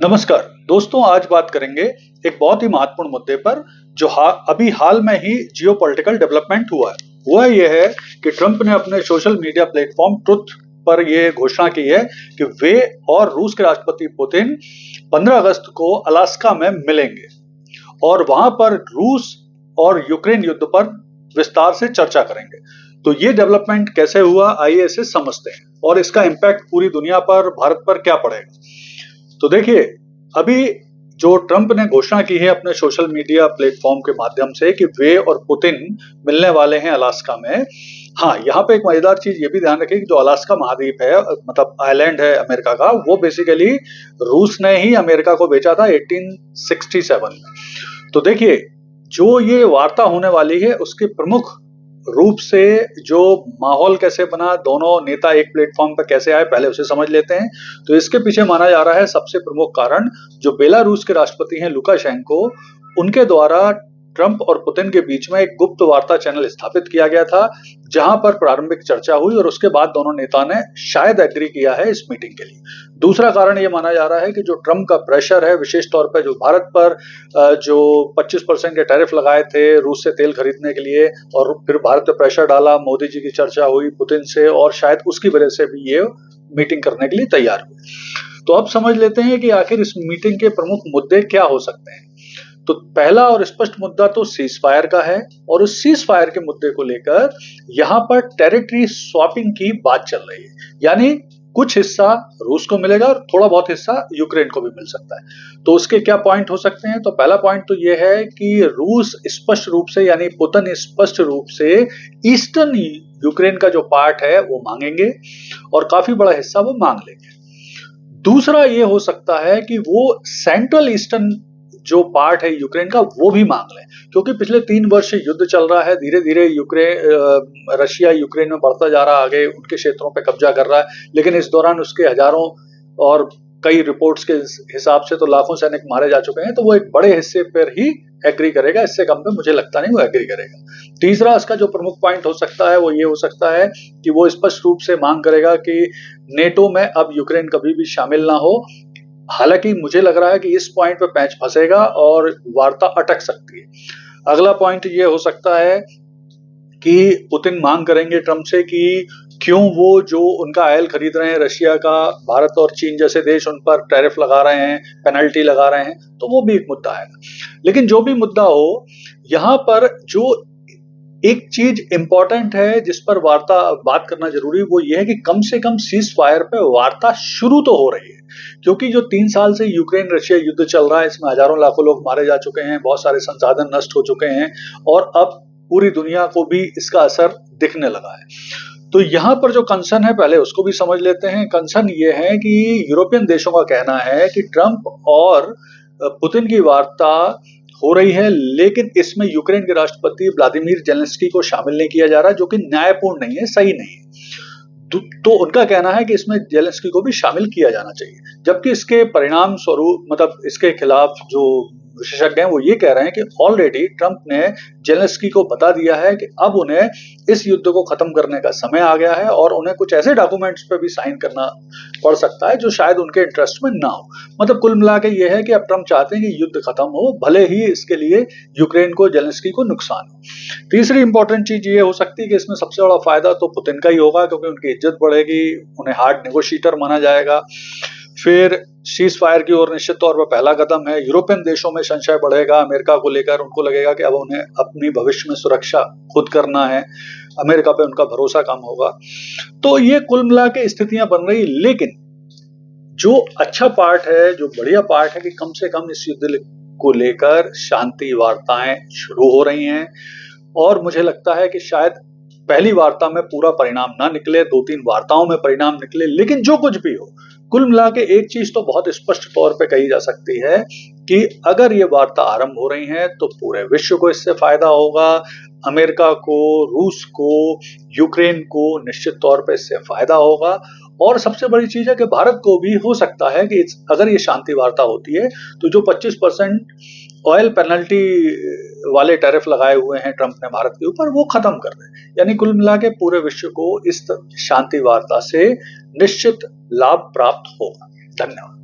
नमस्कार दोस्तों, आज बात करेंगे एक बहुत ही महत्वपूर्ण मुद्दे पर जो अभी हाल में ही जियोपॉलिटिकल डेवलपमेंट हुआ है। हुआ यह है कि ट्रंप ने अपने सोशल मीडिया प्लेटफॉर्म ट्रुथ पर यह घोषणा की है कि वे और रूस के राष्ट्रपति पुतिन 15 अगस्त को अलास्का में मिलेंगे और वहां पर रूस और यूक्रेन युद्ध पर विस्तार से चर्चा करेंगे। तो ये डेवलपमेंट कैसे हुआ, आइए इसे समझते हैं और इसका इम्पैक्ट पूरी दुनिया पर, भारत पर क्या पड़ेगा। तो देखिए, अभी जो ट्रंप ने घोषणा की है अपने सोशल मीडिया प्लेटफॉर्म के माध्यम से कि वे और पुतिन मिलने वाले हैं अलास्का में। हाँ, यहाँ पे एक मजेदार चीज ये भी ध्यान रखें कि जो अलास्का महाद्वीप है, मतलब आइलैंड है अमेरिका का, वो बेसिकली रूस ने ही अमेरिका को बेचा था 1867 में। तो देखिए, जो ये वार्ता होने वाली है उसके प्रमुख रूप से जो माहौल कैसे बना, दोनों नेता एक प्लेटफॉर्म पर कैसे आए, पहले उसे समझ लेते हैं। तो इसके पीछे माना जा रहा है सबसे प्रमुख कारण जो बेलारूस के राष्ट्रपति हैं लुकाशेंको, उनके द्वारा ट्रंप और पुतिन के बीच में एक गुप्त वार्ता चैनल स्थापित किया गया था, जहां पर प्रारंभिक चर्चा हुई और उसके बाद दोनों नेता ने शायद एग्री किया है इस मीटिंग के लिए। दूसरा कारण ये माना जा रहा है कि जो ट्रंप का प्रेशर है, विशेष तौर पर जो भारत पर जो 25% के टैरिफ लगाए थे रूस से तेल खरीदने के लिए, और फिर भारत पर प्रेशर डाला, मोदी जी की चर्चा हुई पुतिन से और शायद उसकी वजह से भी ये मीटिंग करने के लिए तैयार हुए। तो अब समझ लेते हैं कि आखिर इस मीटिंग के प्रमुख मुद्दे क्या हो सकते हैं। तो पहला और स्पष्ट मुद्दा तो सीज फायर का है और उस सीज फायर के मुद्दे को लेकर यहाँ पर टेरिटरी स्वैपिंग की बात चल रही है, यानी कुछ हिस्सा रूस को मिलेगा और थोड़ा बहुत हिस्सा यूक्रेन को भी मिल सकता है। तो उसके क्या पॉइंट हो सकते हैं? तो पहला पॉइंट तो यह है कि रूस स्पष्ट रूप से, यानी पुतिन स्पष्ट रूप से ईस्टर्न यूक्रेन का जो पार्ट है वो मांगेंगे और काफी बड़ा हिस्सा वो मांग लेंगे। दूसरा ये हो सकता है कि वो सेंट्रल ईस्टर्न जो पार्ट है यूक्रेन का वो भी मांग लें, क्योंकि पिछले 3 वर्ष से युद्ध चल रहा है, धीरे धीरे रशिया यूक्रेन में बढ़ता जा रहा है, आगे उनके क्षेत्रों पे कब्जा कर रहा है, लेकिन इस दौरान उसके हजारों और कई रिपोर्ट्स के हिसाब से तो लाखों सैनिक मारे जा चुके हैं। तो वो एक बड़े हिस्से पर ही एग्री करेगा, इससे कम पे मुझे लगता नहीं वो एग्री करेगा। तीसरा इसका जो प्रमुख पॉइंट हो सकता है वो ये हो सकता है कि वो स्पष्ट रूप से मांग करेगा कि नेटो में अब यूक्रेन कभी भी शामिल ना हो। हालांकि मुझे लग रहा है कि इस पॉइंट पे पैंच फंसेगा और वार्ता अटक सकती है। अगला पॉइंट ये हो सकता है कि पुतिन मांग करेंगे ट्रंप से कि क्यों वो जो उनका ऑयल खरीद रहे हैं रशिया का, भारत और चीन जैसे देश उन पर टैरिफ लगा रहे हैं, पेनल्टी लगा रहे हैं, तो वो भी एक मुद्दा है। लेकिन जो भी मुद्दा हो, यहाँ पर जो एक चीज इंपॉर्टेंट है जिस पर बात करना जरूरी, वो ये है कि कम से कम सीज फायर पे वार्ता शुरू तो हो रही है, क्योंकि जो 3 साल से यूक्रेन रशिया युद्ध चल रहा है इसमें हजारों लाखों लोग मारे जा चुके हैं, बहुत सारे संसाधन नष्ट हो चुके हैं और अब पूरी दुनिया को भी इसका असर दिखने लगा है। तो यहाँ पर जो कंसर्न है पहले उसको भी समझ लेते हैं। कंसर्न ये है कि यूरोपियन देशों का कहना है कि ट्रंप और पुतिन की वार्ता हो रही है, लेकिन इसमें यूक्रेन के राष्ट्रपति व्लादिमीर जेलेंस्की को शामिल नहीं किया जा रहा, जो कि न्यायपूर्ण नहीं है, सही नहीं है। तो उनका कहना है कि इसमें जेलेंस्की को भी शामिल किया जाना चाहिए, जबकि इसके परिणाम स्वरूप, मतलब इसके खिलाफ जो विशेषज्ञ हैं वो ये कह रहे हैं कि ऑलरेडी ट्रंप ने जेलेंस्की को बता दिया है कि अब उन्हें इस युद्ध को खत्म करने का समय आ गया है और उन्हें कुछ ऐसे डॉक्यूमेंट्स पे भी साइन करना पड़ सकता है जो शायद उनके इंटरेस्ट में ना हो। मतलब कुल मिला के ये है कि अब ट्रंप चाहते हैं कि युद्ध खत्म हो, भले ही इसके लिए यूक्रेन को, जेलेंस्की को नुकसान हो। तीसरी इंपॉर्टेंट चीज ये हो सकती है कि इसमें सबसे बड़ा फायदा तो पुतिन का ही होगा, क्योंकि उनकी इज्जत बढ़ेगी, उन्हें हार्ड नेगोशिएटर माना जाएगा। फिर सीज फायर की ओर निश्चित तौर पर पहला कदम है। यूरोपियन देशों में संशय बढ़ेगा अमेरिका को लेकर, उनको लगेगा कि अब उन्हें अपनी भविष्य में सुरक्षा खुद करना है, अमेरिका पे उनका भरोसा कम होगा। तो ये कुल मिला के स्थितियां बन रही, लेकिन जो अच्छा पार्ट है, जो बढ़िया पार्ट है कि कम से कम इस युद्ध को लेकर शांति वार्ताएं शुरू हो रही हैं और मुझे लगता है कि शायद पहली वार्ता में पूरा परिणाम ना निकले, 2-3 वार्ताओं में परिणाम निकले, लेकिन जो कुछ भी हो, कुल मिला के एक चीज तो बहुत स्पष्ट तौर पे कही जा सकती है कि अगर ये वार्ता आरंभ हो रही है तो पूरे विश्व को इससे फायदा होगा, अमेरिका को, रूस को, यूक्रेन को निश्चित तौर पे इससे फायदा होगा। और सबसे बड़ी चीज है कि भारत को भी हो सकता है कि अगर ये शांति वार्ता होती है तो जो 25% ऑयल पेनल्टी वाले टैरिफ लगाए हुए हैं ट्रंप ने भारत के ऊपर, वो खत्म कर दें। यानी कुल मिला के पूरे विश्व को इस शांति वार्ता से निश्चित लाभ प्राप्त होगा। धन्यवाद।